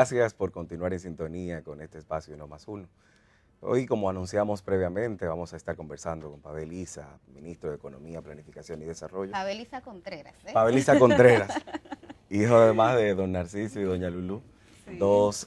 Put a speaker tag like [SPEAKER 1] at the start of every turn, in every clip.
[SPEAKER 1] Gracias por continuar en sintonía con este espacio Uno más Uno. Hoy, como anunciamos previamente, vamos a estar conversando con Pavel Issa, ministro de Economía, Planificación y Desarrollo.
[SPEAKER 2] Pavel Issa Contreras, ¿eh?
[SPEAKER 1] Pavel Issa Contreras, hijo además de don Narciso y doña Lulú, sí. Dos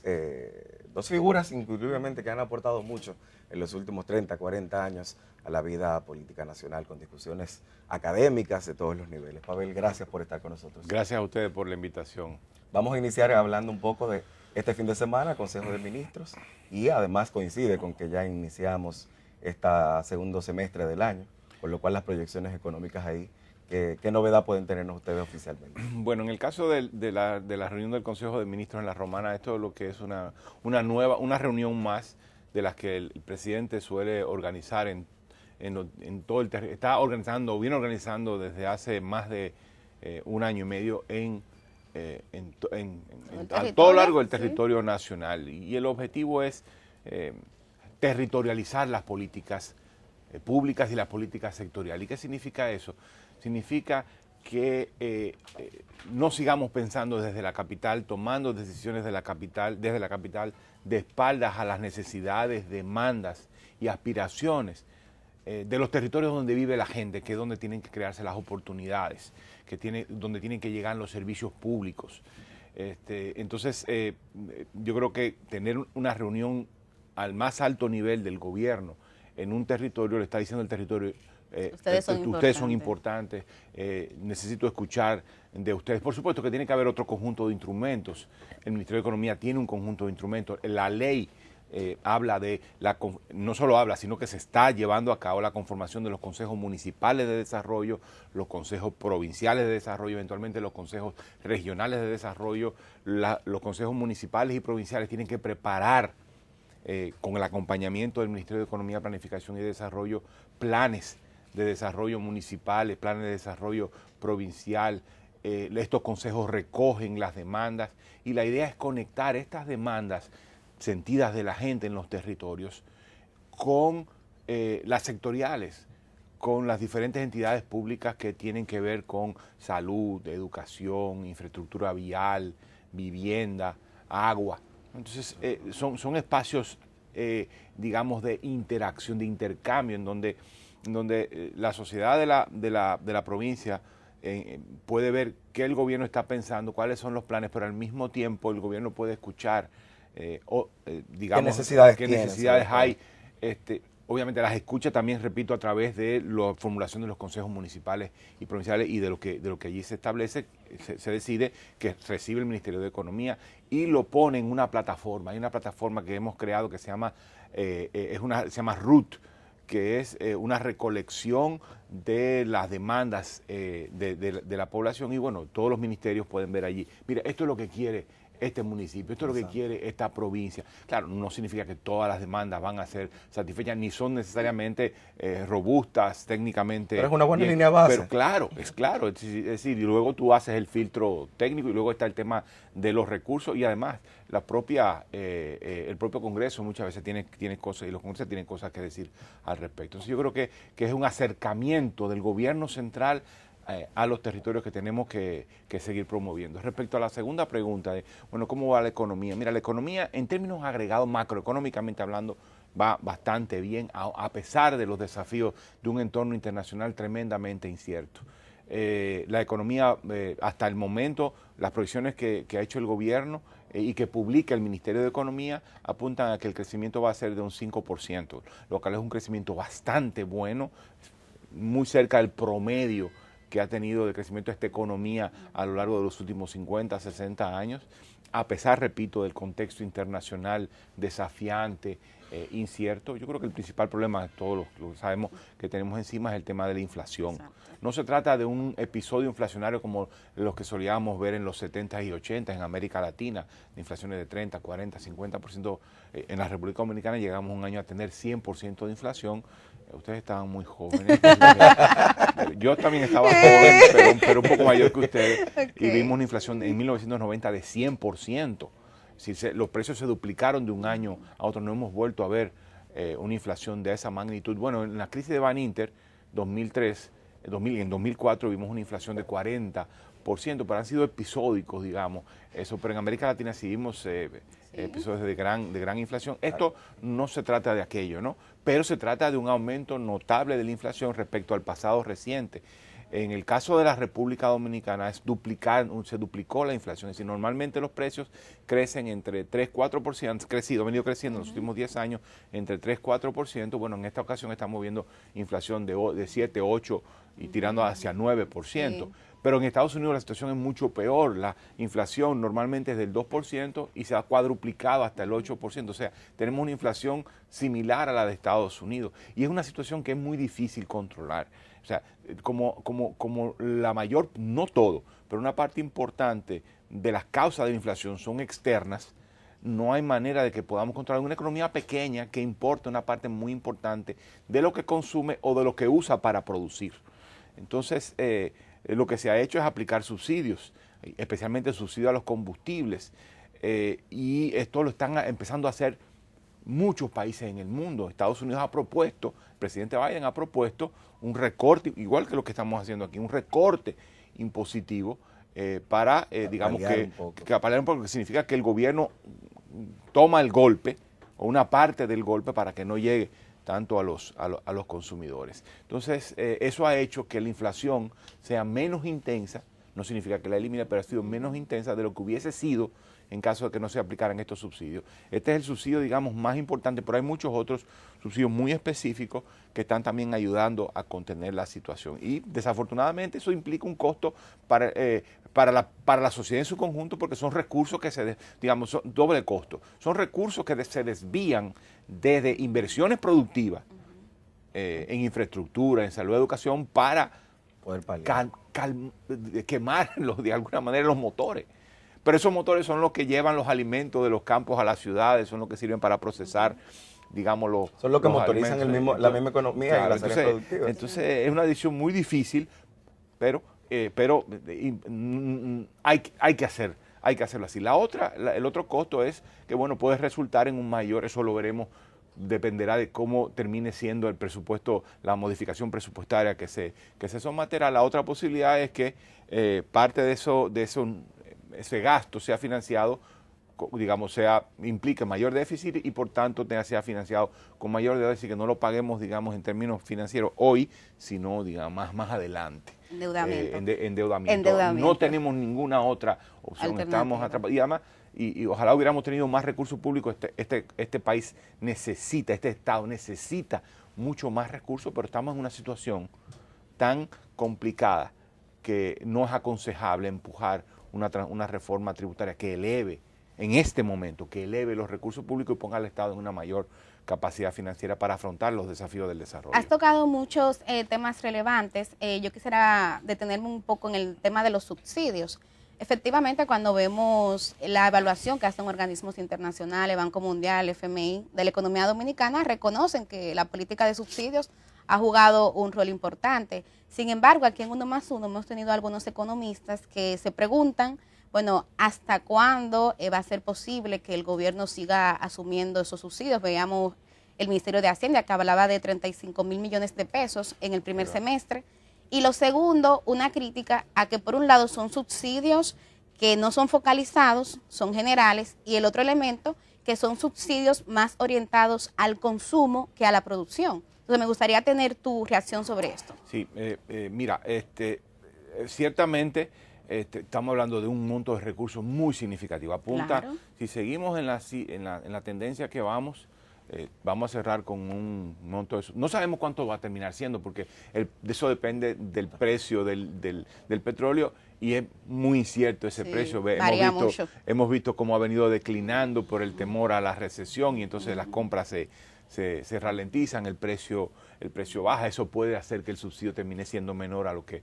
[SPEAKER 1] figuras indiscutiblemente que han aportado mucho en los últimos 30, 40 años a la vida política nacional con discusiones académicas de todos los niveles. Pavel, gracias por estar con nosotros.
[SPEAKER 3] Gracias a ustedes por la invitación.
[SPEAKER 1] Vamos a iniciar hablando un poco de este fin de semana, Consejo de Ministros, y además coincide con que ya iniciamos este segundo semestre del año, por lo cual las proyecciones económicas ahí, ¿qué novedad pueden tenernos ustedes oficialmente?
[SPEAKER 3] Bueno, en el caso de la reunión del Consejo de Ministros en la Romana, esto es lo que es una reunión más de las que el presidente suele organizar en todo el territorio. Viene organizando desde hace más de un año y medio a todo lo largo del territorio nacional. Y el objetivo es territorializar las políticas públicas y las políticas sectoriales. ¿Y qué significa eso? Significa que no sigamos pensando desde la capital, tomando decisiones desde la capital, de espaldas a las necesidades, demandas y aspiraciones de los territorios donde vive la gente, que es donde tienen que crearse las oportunidades, donde tienen que llegar los servicios públicos. Entonces, yo creo que tener una reunión al más alto nivel del gobierno en un territorio, le está diciendo el territorio, ustedes son importantes, necesito escuchar de ustedes. Por supuesto que tiene que haber otro conjunto de instrumentos. El Ministerio de Economía tiene un conjunto de instrumentos. La ley habla no solo habla, sino que se está llevando a cabo la conformación de los consejos municipales de desarrollo, los consejos provinciales de desarrollo, eventualmente los consejos regionales de desarrollo. Los consejos municipales y provinciales tienen que preparar, con el acompañamiento del Ministerio de Economía, Planificación y Desarrollo, planes de desarrollo municipales, planes de desarrollo provincial. Estos consejos recogen las demandas y la idea es conectar estas demandas sentidas de la gente en los territorios con las sectoriales, con las diferentes entidades públicas que tienen que ver con salud, educación, infraestructura vial, vivienda, agua. Entonces, son espacios, digamos, de interacción, de intercambio, en donde la sociedad de la provincia puede ver qué el gobierno está pensando, cuáles son los planes, pero al mismo tiempo el gobierno puede escuchar, digamos, qué necesidades hay. Obviamente las escucha también, repito, a través de la formulación de los consejos municipales y provinciales y de lo que allí se establece, se decide, que recibe el Ministerio de Economía y lo pone en una plataforma. Hay una plataforma que hemos creado que se llama RUT, que es una recolección de las demandas de la población, y bueno, todos los ministerios pueden ver allí, mira, esto es lo que quiere este municipio, esto es lo que quiere esta provincia. Claro, no significa que todas las demandas van a ser satisfechas, ni son necesariamente robustas técnicamente.
[SPEAKER 1] Pero es una buena línea base.
[SPEAKER 3] Pero claro, es decir, y luego tú haces el filtro técnico y luego está el tema de los recursos y además el propio Congreso muchas veces tiene cosas, y los congresos tienen cosas que decir al respecto. Entonces yo creo que es un acercamiento del gobierno central a los territorios que tenemos que seguir promoviendo. Respecto a la segunda pregunta de, bueno, ¿cómo va la economía? Mira, la economía en términos agregados macroeconómicamente hablando va bastante bien, a pesar de los desafíos de un entorno internacional tremendamente incierto. La economía, hasta el momento, las proyecciones que ha hecho el gobierno y que publica el Ministerio de Economía apuntan a que el crecimiento va a ser de un 5%, lo cual es un crecimiento bastante bueno, muy cerca del promedio que ha tenido de crecimiento esta economía a lo largo de los últimos 50, 60 años, a pesar, repito, del contexto internacional desafiante, incierto. Yo creo que el principal problema, todos lo sabemos, que tenemos encima es el tema de la inflación. Exacto. No se trata de un episodio inflacionario como los que solíamos ver en los 70 y 80 en América Latina, de inflaciones de 30, 40, 50%. En la República Dominicana llegamos un año a tener 100% de inflación. Ustedes estaban muy jóvenes. Yo también estaba joven, pero un poco mayor que ustedes. Okay. Y vimos una inflación en 1990 de 100%. Si los precios se duplicaron de un año a otro, no hemos vuelto a ver una inflación de esa magnitud. Bueno, en la crisis de Baninter, en 2004 vimos una inflación de 40%, pero han sido episódicos, digamos. Eso, pero en América Latina sí vimos episodios de gran inflación. Esto no se trata de aquello, ¿no? Pero se trata de un aumento notable de la inflación respecto al pasado reciente. En el caso de la República Dominicana se duplicó la inflación, es decir, normalmente los precios crecen entre 3-4%, han venido creciendo en los últimos 10 años entre 3-4%, bueno, en esta ocasión estamos viendo inflación de 7, 8 y tirando hacia 9%. Pero en Estados Unidos la situación es mucho peor. La inflación normalmente es del 2% y se ha cuadruplicado hasta el 8%. O sea, tenemos una inflación similar a la de Estados Unidos. Y es una situación que es muy difícil controlar. O sea, como la mayor, no todo, pero una parte importante de las causas de la inflación son externas, no hay manera de que podamos controlar una economía pequeña que importa una parte muy importante de lo que consume o de lo que usa para producir. Entonces, lo que se ha hecho es aplicar subsidios, especialmente subsidios a los combustibles, y esto lo están empezando a hacer muchos países en el mundo. Estados Unidos ha propuesto, el presidente Biden ha propuesto un recorte, igual que lo que estamos haciendo aquí, un recorte impositivo para, digamos, que paliar un poco, que significa que el gobierno toma el golpe, o una parte del golpe, para que no llegue tanto a los consumidores. Entonces, eso ha hecho que la inflación sea menos intensa, no significa que la elimine, pero ha sido menos intensa de lo que hubiese sido en caso de que no se aplicaran estos subsidios. Este es el subsidio, digamos, más importante, pero hay muchos otros subsidios muy específicos que están también ayudando a contener la situación. Y desafortunadamente eso implica un costo para la sociedad en su conjunto, porque son recursos que digamos, son doble costo. Son recursos que se desvían desde inversiones productivas en infraestructura, en salud, educación, para
[SPEAKER 1] poder
[SPEAKER 3] quemar de alguna manera los motores. Pero esos motores son los que llevan los alimentos de los campos a las ciudades, son los que sirven para procesar, digamos,
[SPEAKER 1] son los que motorizan la misma economía, claro, y las áreas productivas.
[SPEAKER 3] Entonces es una decisión muy difícil, pero hay que hacerlo así. El otro costo es que, bueno, puede resultar en un mayor, eso lo veremos, dependerá de cómo termine siendo el presupuesto, la modificación presupuestaria que se someterá. La otra posibilidad es que parte de ese gasto sea financiado, digamos, implique mayor déficit y por tanto sea financiado con mayor déficit, que no lo paguemos, digamos, en términos financieros hoy, sino, digamos, más adelante. Endeudamiento. No tenemos ninguna otra opción, estamos atrapados. Y además, y ojalá hubiéramos tenido más recursos públicos, este país necesita, este Estado necesita mucho más recursos, pero estamos en una situación tan complicada que no es aconsejable empujar una reforma tributaria que eleve, en este momento, que eleve los recursos públicos y ponga al Estado en una mayor capacidad financiera para afrontar los desafíos del desarrollo.
[SPEAKER 2] Has tocado muchos temas relevantes. Yo quisiera detenerme un poco en el tema de los subsidios. Efectivamente, cuando vemos la evaluación que hacen organismos internacionales, Banco Mundial, FMI, de la economía dominicana, reconocen que la política de subsidios ha jugado un rol importante. Sin embargo, aquí en Uno más Uno hemos tenido algunos economistas que se preguntan, bueno, ¿hasta cuándo va a ser posible que el gobierno siga asumiendo esos subsidios? Veíamos el Ministerio de Hacienda que hablaba de 35,000 millones de pesos en el primer semestre. Y lo segundo, una crítica a que por un lado son subsidios que no son focalizados, son generales, y el otro elemento que son subsidios más orientados al consumo que a la producción. Entonces me gustaría tener tu reacción sobre esto.
[SPEAKER 3] Sí, mira, ciertamente estamos hablando de un monto de recursos muy significativo. Apunta, claro. Si seguimos en la tendencia que vamos a cerrar con un monto de... No sabemos cuánto va a terminar siendo, porque eso depende del precio del petróleo y es muy incierto ese precio. Hemos visto cómo ha venido declinando por el temor a la recesión y entonces las compras se ralentizan, el precio baja. Eso puede hacer que el subsidio termine siendo menor a lo que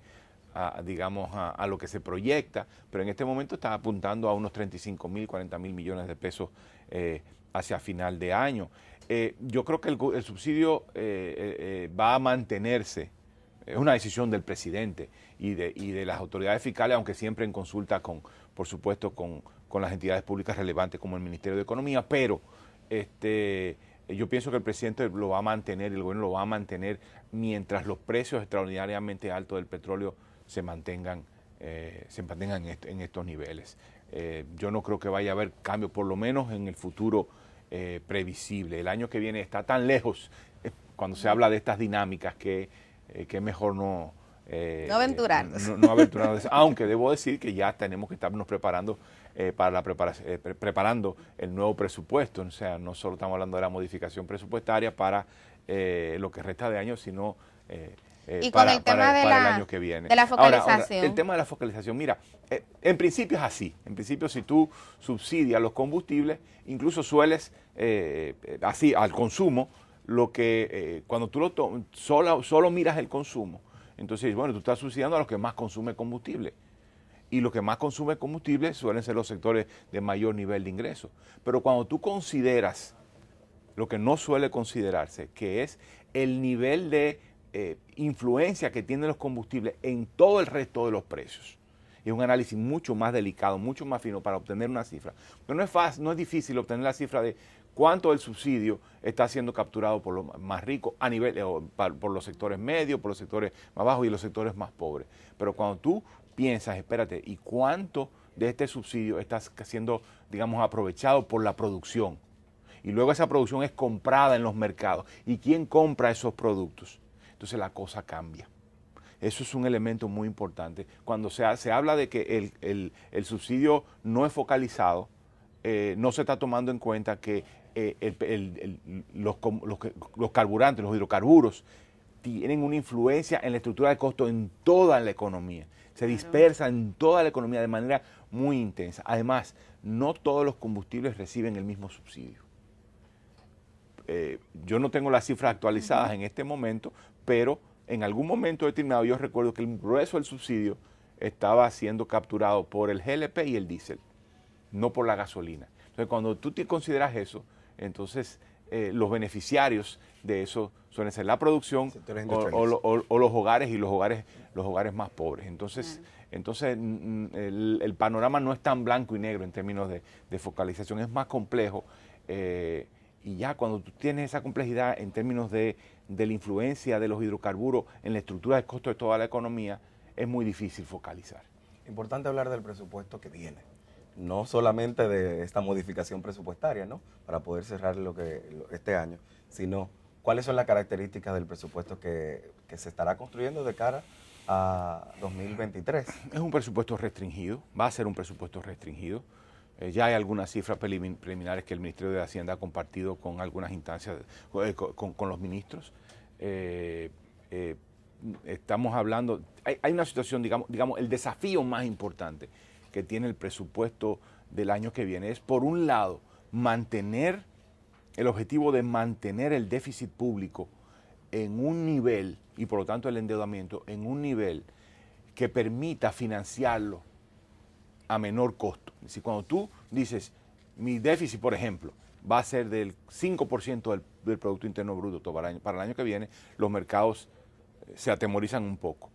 [SPEAKER 3] a lo que se proyecta, pero en este momento está apuntando a unos 35,000, 40,000 millones de pesos hacia final de año. Yo creo que el subsidio va a mantenerse, es una decisión del presidente y de las autoridades fiscales, aunque siempre en consulta por supuesto, con las entidades públicas relevantes como el Ministerio de Economía, pero yo pienso que el presidente lo va a mantener, el gobierno lo va a mantener mientras los precios extraordinariamente altos del petróleo se mantengan se mantengan en estos niveles. Yo no creo que vaya a haber cambio, por lo menos en el futuro previsible. El año que viene está tan lejos, cuando se habla de estas dinámicas, que es mejor no
[SPEAKER 2] aventurarnos.
[SPEAKER 3] No aventurarnos. Aunque debo decir que ya tenemos que estarnos preparando preparando el nuevo presupuesto. O sea, no solo estamos hablando de la modificación presupuestaria para lo que resta de año, sino
[SPEAKER 2] y con el tema de
[SPEAKER 3] el año que viene.
[SPEAKER 2] De la focalización.
[SPEAKER 3] Ahora, el tema de la focalización, mira, en principio es así. En principio, si tú subsidias los combustibles, incluso sueles, así, al consumo, lo que cuando tú solo miras el consumo, entonces, bueno, tú estás subsidiando a los que más consumen combustible. Y los que más consumen combustible suelen ser los sectores de mayor nivel de ingresos. Pero cuando tú consideras lo que no suele considerarse, que es el nivel de influencia que tienen los combustibles en todo el resto de los precios. Es un análisis mucho más delicado, mucho más fino para obtener una cifra. Pero no es fácil, no es difícil obtener la cifra de cuánto el subsidio está siendo capturado por los más ricos a nivel, por los sectores medios, por los sectores más bajos y los sectores más pobres. Pero cuando tú piensas, espérate, ¿y cuánto de este subsidio está siendo, digamos, aprovechado por la producción? Y luego esa producción es comprada en los mercados. ¿Y quién compra esos productos? Entonces la cosa cambia. Eso es un elemento muy importante. Cuando se habla de que el subsidio no es focalizado, no se está tomando en cuenta que los carburantes, los hidrocarburos, tienen una influencia en la estructura de costo en toda la economía. Se dispersa en toda la economía de manera muy intensa. Además, no todos los combustibles reciben el mismo subsidio. Yo no tengo las cifras actualizadas en este momento, pero en algún momento determinado yo recuerdo que el grueso del subsidio estaba siendo capturado por el GLP y el diésel, no por la gasolina. Entonces, cuando tú te consideras eso, entonces los beneficiarios de eso suelen ser la producción o los hogares y los hogares más pobres. Entonces, el panorama no es tan blanco y negro en términos de focalización, es más complejo. Y ya cuando tú tienes esa complejidad en términos de la influencia de los hidrocarburos en la estructura de costo de toda la economía, es muy difícil focalizar.
[SPEAKER 1] Importante hablar del presupuesto que viene, no solamente de esta modificación presupuestaria, ¿no?, para poder cerrar este año, sino cuáles son las características del presupuesto que se estará construyendo de cara a 2023.
[SPEAKER 3] Es un presupuesto restringido, va a ser un presupuesto restringido. Ya hay algunas cifras preliminares que el Ministerio de Hacienda ha compartido con algunas instancias, con los ministros. Estamos hablando, hay una situación, digamos, el desafío más importante que tiene el presupuesto del año que viene es, por un lado, el objetivo de mantener el déficit público en un nivel, y por lo tanto el endeudamiento, en un nivel que permita financiarlo a menor costo. Es decir, cuando tú dices, mi déficit, por ejemplo, va a ser del 5% del Producto Interno Bruto para el año que viene, los mercados se atemorizan un poco.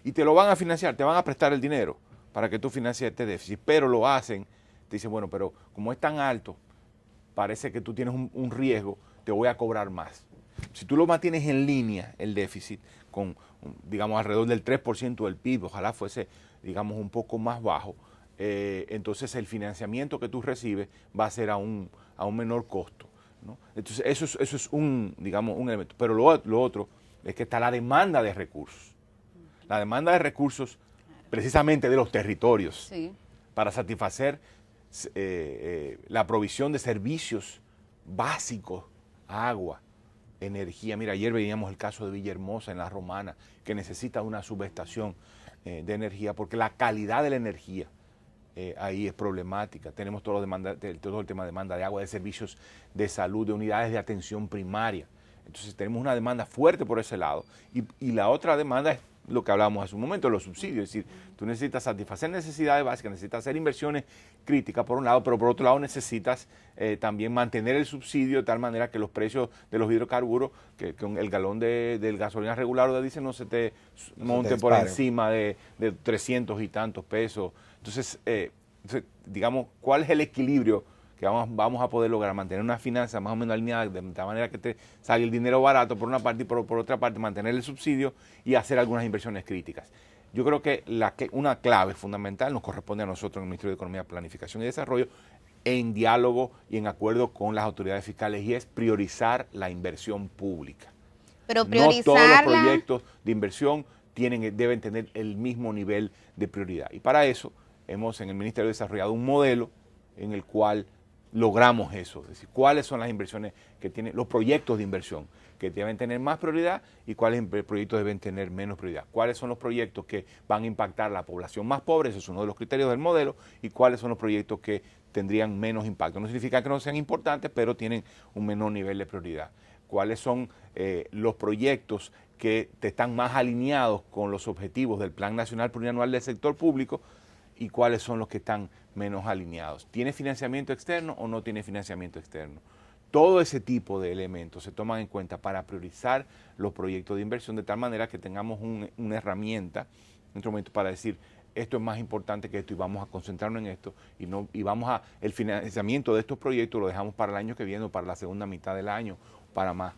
[SPEAKER 3] Y te lo van a financiar, te van a prestar el dinero para que tú financies este déficit, pero lo hacen, te dicen, bueno, pero como es tan alto, parece que tú tienes un riesgo, te voy a cobrar más. Si tú lo mantienes en línea, el déficit, con, digamos, alrededor del 3% del PIB, ojalá fuese, digamos, un poco más bajo, entonces el financiamiento que tú recibes va a ser a un menor costo, ¿no? Entonces eso es un elemento. Pero lo otro es que está la demanda de recursos. La demanda de recursos precisamente de los territorios, sí, para satisfacer la provisión de servicios básicos, agua, energía. Mira, ayer veíamos el caso de Villahermosa en La Romana, que necesita una subestación de energía, porque la calidad de la energía ahí es problemática. Tenemos todo el tema de demanda de agua, de servicios de salud, de unidades de atención primaria. Entonces tenemos una demanda fuerte por ese lado. Y la otra demanda es lo que hablábamos hace un momento, los subsidios. Es decir, tú necesitas satisfacer necesidades básicas, necesitas hacer inversiones críticas por un lado, pero por otro lado necesitas también mantener el subsidio de tal manera que los precios de los hidrocarburos, que con el galón de gasolina regular o de diésel no se te monte por encima de 300 y tantos pesos. Entonces, digamos, ¿cuál es el equilibrio que vamos a poder lograr? Mantener una finanza más o menos alineada de tal manera que te salga el dinero barato por una parte y por otra parte mantener el subsidio y hacer algunas inversiones críticas. Yo creo que una clave fundamental nos corresponde a nosotros en el Ministerio de Economía, Planificación y Desarrollo, en diálogo y en acuerdo con las autoridades fiscales, y es priorizar la inversión pública.
[SPEAKER 2] Pero
[SPEAKER 3] No todos los
[SPEAKER 2] priorizarla.
[SPEAKER 3] proyectos de inversión deben tener el mismo nivel de prioridad. Y para eso hemos en el Ministerio desarrollado un modelo en el cual logramos eso, es decir, cuáles son las inversiones que tienen, los proyectos de inversión que deben tener más prioridad y cuáles proyectos deben tener menos prioridad. Cuáles son los proyectos que van a impactar a la población más pobre, ese es uno de los criterios del modelo, y cuáles son los proyectos que tendrían menos impacto. No significa que no sean importantes, pero tienen un menor nivel de prioridad. Cuáles son los proyectos que están más alineados con los objetivos del Plan Nacional Plurianual del Sector Público y cuáles son los que están menos alineados. ¿Tiene financiamiento externo o no tiene financiamiento externo? Todo ese tipo de elementos se toman en cuenta para priorizar los proyectos de inversión de tal manera que tengamos una herramienta, un instrumento para decir esto es más importante que esto y vamos a concentrarnos en esto y el financiamiento de estos proyectos lo dejamos para el año que viene o para la segunda mitad del año, para más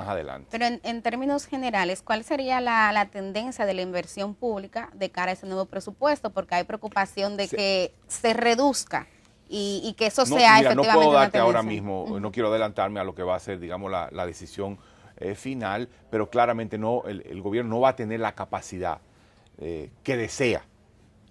[SPEAKER 3] adelante.
[SPEAKER 2] Pero en términos generales, ¿cuál sería la tendencia de la inversión pública de cara a ese nuevo presupuesto? Porque hay preocupación de que se reduzca y que eso sea efectivamente
[SPEAKER 3] no puedo
[SPEAKER 2] una
[SPEAKER 3] darte ahora
[SPEAKER 2] tendencia.
[SPEAKER 3] mismo, no quiero adelantarme a lo que va a ser, digamos, la decisión final, pero claramente el gobierno no va a tener la capacidad que desea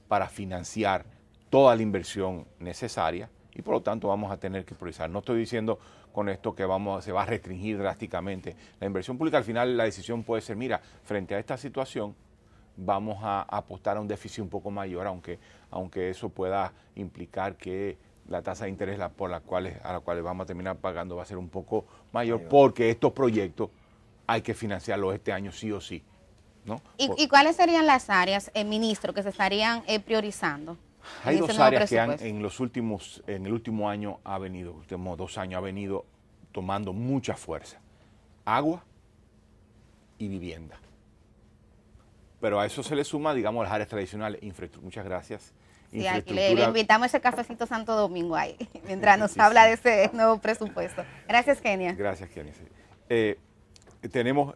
[SPEAKER 3] para financiar toda la inversión necesaria y por lo tanto vamos a tener que priorizar. No estoy diciendo con esto que se va a restringir drásticamente la inversión pública. Al final la decisión puede ser, mira, frente a esta situación vamos a apostar a un déficit un poco mayor, aunque eso pueda implicar que la tasa de interés a la cual vamos a terminar pagando va a ser un poco mayor, porque estos proyectos hay que financiarlos este año sí o sí, ¿no?
[SPEAKER 2] ¿Y cuáles serían las áreas, ministro, que se estarían priorizando?
[SPEAKER 3] Hay
[SPEAKER 2] en ese
[SPEAKER 3] dos
[SPEAKER 2] nuevo
[SPEAKER 3] áreas que
[SPEAKER 2] presupuesto?
[SPEAKER 3] en el último año últimos 2 años ha venido tomando mucha fuerza: agua y vivienda. Pero a eso se le suma, digamos, las áreas tradicionales, infraestructura. Muchas gracias.
[SPEAKER 2] Sí, aquí le invitamos ese cafecito Santo Domingo ahí, mientras nos habla de ese nuevo presupuesto. Gracias, Kenia.
[SPEAKER 3] Gracias, Kenia. Tenemos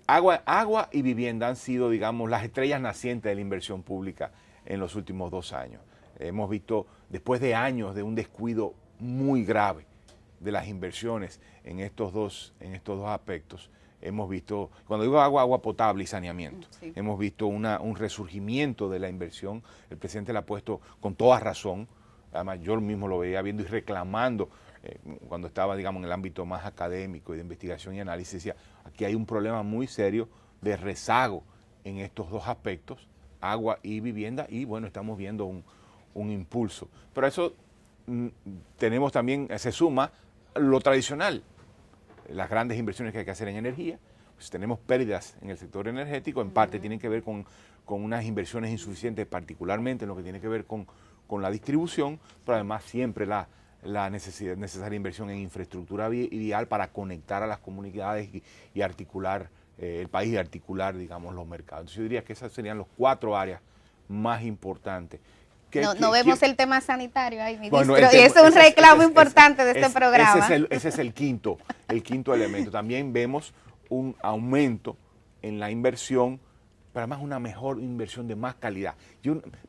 [SPEAKER 3] agua y vivienda han sido, digamos, las estrellas nacientes de la inversión pública en los últimos 2 años. Hemos visto, después de años de un descuido muy grave de las inversiones en estos dos aspectos, hemos visto, cuando digo agua potable y saneamiento,
[SPEAKER 2] sí,
[SPEAKER 3] hemos visto un resurgimiento de la inversión. El presidente la ha puesto con toda razón, además yo mismo lo veía viendo y reclamando, cuando estaba, digamos, en el ámbito más académico y de investigación y análisis, decía, aquí hay un problema muy serio de rezago en estos dos aspectos, agua y vivienda, y bueno, estamos viendo un impulso. Pero eso tenemos también, se suma lo tradicional, las grandes inversiones que hay que hacer en energía. Pues tenemos pérdidas en el sector energético, en parte tienen que ver con unas inversiones insuficientes, particularmente en lo que tiene que ver con la distribución, pero además siempre la necesaria inversión en infraestructura vial para conectar a las comunidades y articular el país y articular, digamos, los mercados. Entonces yo diría que esas serían las 4 áreas más importantes.
[SPEAKER 2] No vemos el tema sanitario ahí, ministro,
[SPEAKER 3] bueno,
[SPEAKER 2] y eso es un reclamo importante de este programa.
[SPEAKER 3] Ese es el quinto elemento. También vemos un aumento en la inversión, pero además una mejor inversión de más calidad.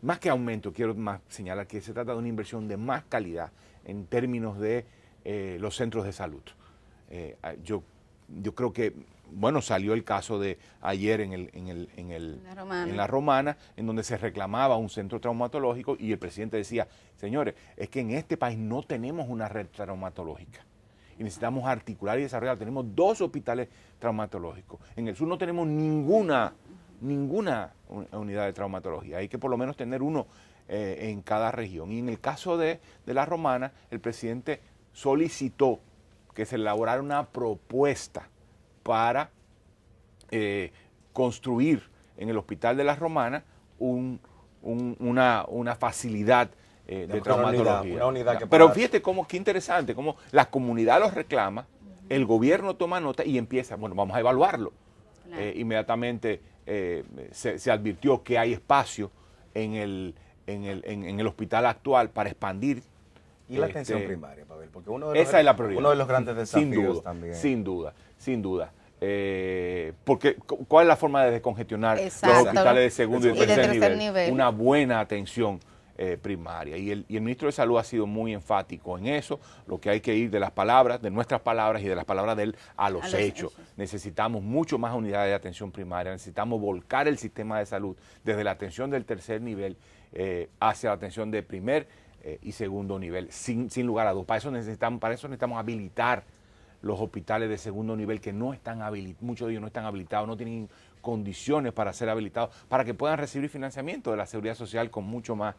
[SPEAKER 3] Más que aumento, quiero más señalar que se trata de una inversión de más calidad en términos de los centros de salud. Yo creo que, bueno, salió el caso de ayer en la Romana, en donde se reclamaba un centro traumatológico y el presidente decía, señores, es que en este país no tenemos una red traumatológica y necesitamos articular y desarrollar. Tenemos 2 hospitales traumatológicos. En el sur no tenemos ninguna unidad de traumatología. Hay que por lo menos tener uno en cada región. Y en el caso de la Romana, el presidente solicitó que se elaborara una propuesta para construir en el Hospital de la Romana una facilidad de traumatología.
[SPEAKER 1] Una unidad que
[SPEAKER 3] Pero fíjate qué interesante, cómo la comunidad los reclama, el gobierno toma nota y empieza, bueno, vamos a evaluarlo. Claro. Inmediatamente se advirtió que hay espacio en el hospital actual para expandir.
[SPEAKER 1] Y la atención primaria, Pavel, porque
[SPEAKER 3] esa es la prioridad.
[SPEAKER 1] Uno de los grandes desafíos también.
[SPEAKER 3] Sin duda. porque ¿cuál es la forma de descongestionar los hospitales de segundo y de tercer nivel? Una buena atención primaria. Y el ministro de Salud ha sido muy enfático en eso, lo que hay que ir de las palabras, de nuestras palabras y de las palabras de él a los hechos. Necesitamos mucho más unidades de atención primaria, necesitamos volcar el sistema de salud desde la atención del tercer nivel hacia la atención de primer y segundo nivel, sin lugar a dudas. Para eso necesitamos habilitar los hospitales de segundo nivel que no están habilitados, muchos de ellos no están habilitados, no tienen condiciones para ser habilitados, para que puedan recibir financiamiento de la Seguridad Social con mucho más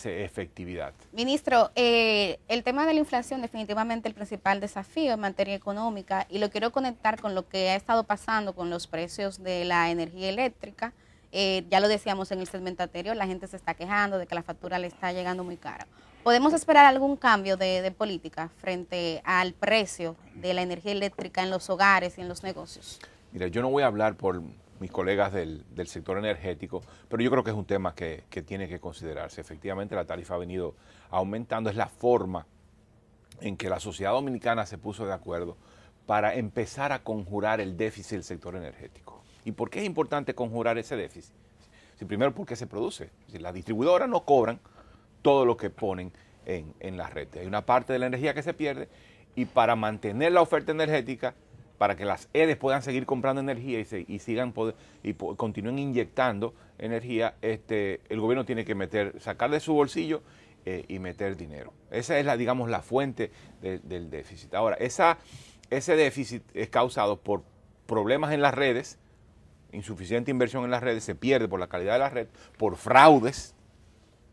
[SPEAKER 3] efectividad.
[SPEAKER 2] Ministro, el tema de la inflación definitivamente el principal desafío en materia económica, y lo quiero conectar con lo que ha estado pasando con los precios de la energía eléctrica. Ya lo decíamos en el segmento anterior, la gente se está quejando de que la factura le está llegando muy cara. ¿Podemos esperar algún cambio de política frente al precio de la energía eléctrica en los hogares y en los negocios?
[SPEAKER 3] Mira, yo no voy a hablar por mis colegas del sector energético, pero yo creo que es un tema que tiene que considerarse. Efectivamente, la tarifa ha venido aumentando, es la forma en que la sociedad dominicana se puso de acuerdo para empezar a conjurar el déficit del sector energético. ¿Y por qué es importante conjurar ese déficit? Primero, porque se produce. Las distribuidoras no cobran todo lo que ponen en la red. Hay una parte de la energía que se pierde, y para mantener la oferta energética, para que las EDES puedan seguir comprando energía y continúen inyectando energía, el gobierno tiene que sacar de su bolsillo y meter dinero. Esa es la fuente del déficit. Ahora, ese déficit es causado por problemas en las redes, insuficiente inversión en las redes, se pierde por la calidad de la red, por fraudes,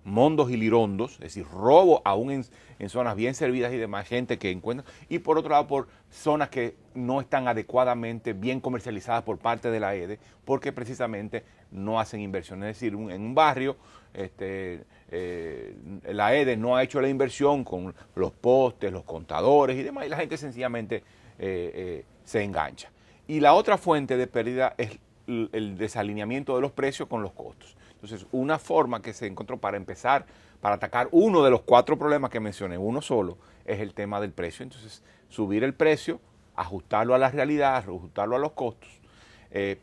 [SPEAKER 3] mondos y lirondos, es decir, robo aún en zonas bien servidas y demás, gente que encuentra, y por otro lado por zonas que no están adecuadamente bien comercializadas por parte de la EDE, porque precisamente no hacen inversión. Es decir, en un barrio la EDE no ha hecho la inversión con los postes, los contadores y demás, y la gente sencillamente se engancha. Y la otra fuente de pérdida es el desalineamiento de los precios con los costos. Entonces, una forma que se encontró para empezar, para atacar uno de los 4 problemas que mencioné, uno solo, es el tema del precio. Entonces, subir el precio, ajustarlo a la realidad, ajustarlo a los costos,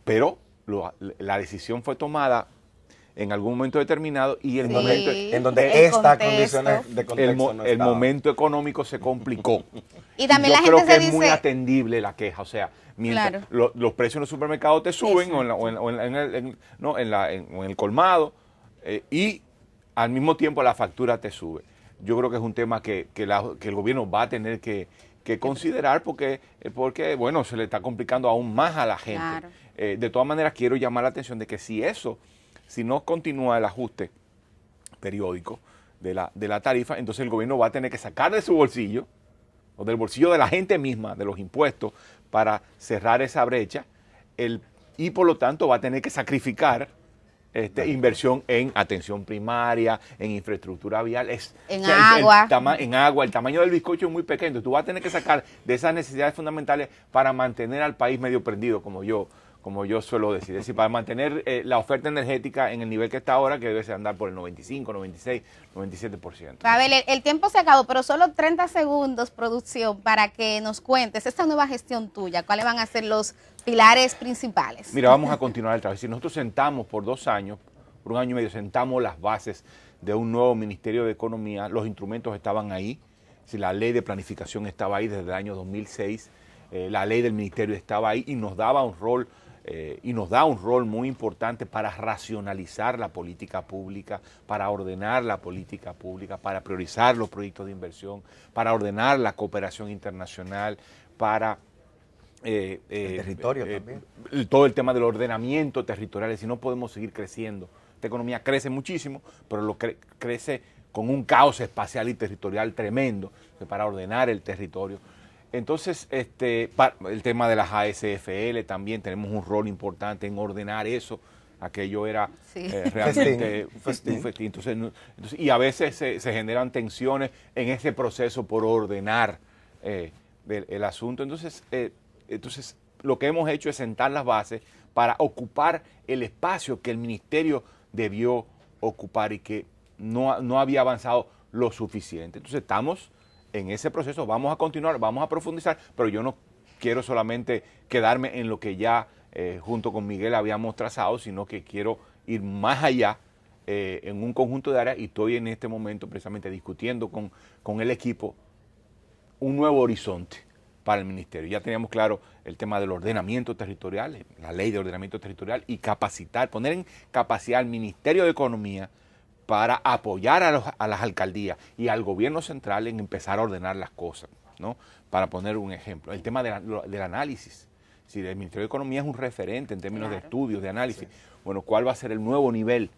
[SPEAKER 3] pero la decisión fue tomada en algún momento determinado y
[SPEAKER 1] en donde estas condiciones de contexto no
[SPEAKER 3] el momento económico se complicó.
[SPEAKER 2] Y también
[SPEAKER 3] yo
[SPEAKER 2] la gente
[SPEAKER 3] creo que
[SPEAKER 2] se
[SPEAKER 3] es
[SPEAKER 2] dice,
[SPEAKER 3] muy atendible la queja, o sea, mientras los precios en los supermercados te suben o en el colmado y al mismo tiempo la factura te sube. Yo creo que es un tema que el gobierno va a tener que considerar porque bueno, se le está complicando aún más a la gente.
[SPEAKER 2] Claro.
[SPEAKER 3] De todas maneras, quiero llamar la atención de que si no continúa el ajuste periódico de la tarifa, entonces el gobierno va a tener que sacar de su bolsillo o del bolsillo de la gente misma, de los impuestos, para cerrar esa brecha, y por lo tanto va a tener que sacrificar inversión en atención primaria, en infraestructura vial, en agua. El tamaño del bizcocho es muy pequeño. Tú vas a tener que sacar de esas necesidades fundamentales para mantener al país medio prendido, como yo suelo decir. Es decir, para mantener la oferta energética en el nivel que está ahora, que debe andar por el 95, 96, 97%.
[SPEAKER 2] A ver, el tiempo se acabó, pero solo 30 segundos, producción, para que nos cuentes esta nueva gestión tuya. ¿Cuáles van a ser los pilares principales?
[SPEAKER 3] Mira, vamos a continuar el trabajo. Si nosotros sentamos por 2 años, por 1 año y medio, sentamos las bases de un nuevo Ministerio de Economía, los instrumentos estaban ahí, si la ley de planificación estaba ahí desde el año 2006, la ley del ministerio estaba ahí y nos daba un rol y nos da un rol muy importante para racionalizar la política pública, para ordenar la política pública, para priorizar los proyectos de inversión, para ordenar la cooperación internacional, para
[SPEAKER 1] el territorio también.
[SPEAKER 3] Todo el tema del ordenamiento territorial. Si no podemos seguir creciendo. Esta economía crece muchísimo, pero crece con un caos espacial y territorial tremendo para ordenar el territorio. Entonces, el tema de las ASFL también tenemos un rol importante en ordenar eso. Aquello era realmente un festín. Entonces, y a veces se generan tensiones en ese proceso por ordenar el asunto. Entonces, lo que hemos hecho es sentar las bases para ocupar el espacio que el ministerio debió ocupar y que no había avanzado lo suficiente. Entonces, estamos en ese proceso, vamos a continuar, vamos a profundizar, pero yo no quiero solamente quedarme en lo que ya junto con Miguel habíamos trazado, sino que quiero ir más allá en un conjunto de áreas y estoy en este momento precisamente discutiendo con el equipo un nuevo horizonte para el ministerio. Ya teníamos claro el tema del ordenamiento territorial, la ley de ordenamiento territorial y capacitar, poner en capacidad al Ministerio de Economía para apoyar a las alcaldías y al gobierno central en empezar a ordenar las cosas, ¿no? Para poner un ejemplo. El tema del análisis. Si el Ministerio de Economía es un referente en términos de estudios, de análisis, bueno, ¿cuál va a ser el nuevo nivel?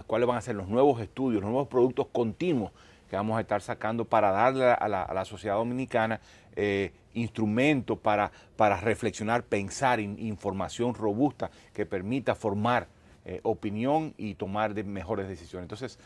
[SPEAKER 3] ¿Cuáles van a ser los nuevos estudios, los nuevos productos continuos que vamos a estar sacando para darle a la sociedad dominicana instrumentos para reflexionar, pensar, información robusta que permita formar opinión y tomar mejores decisiones? Entonces,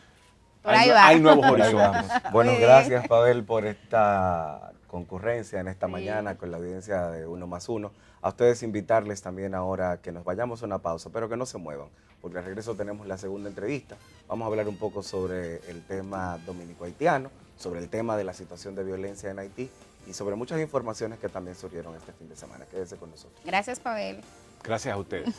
[SPEAKER 3] hay nuevos horizontes.
[SPEAKER 1] Bueno, gracias, Pavel, por esta concurrencia en esta mañana con la audiencia de 1+1. A ustedes invitarles también ahora que nos vayamos a una pausa, pero que no se muevan, porque al regreso tenemos la segunda entrevista. Vamos a hablar un poco sobre el tema dominico-haitiano, sobre el tema de la situación de violencia en Haití y sobre muchas informaciones que también surgieron este fin de semana. Quédese con nosotros.
[SPEAKER 2] Gracias, Pavel.
[SPEAKER 3] Gracias a ustedes.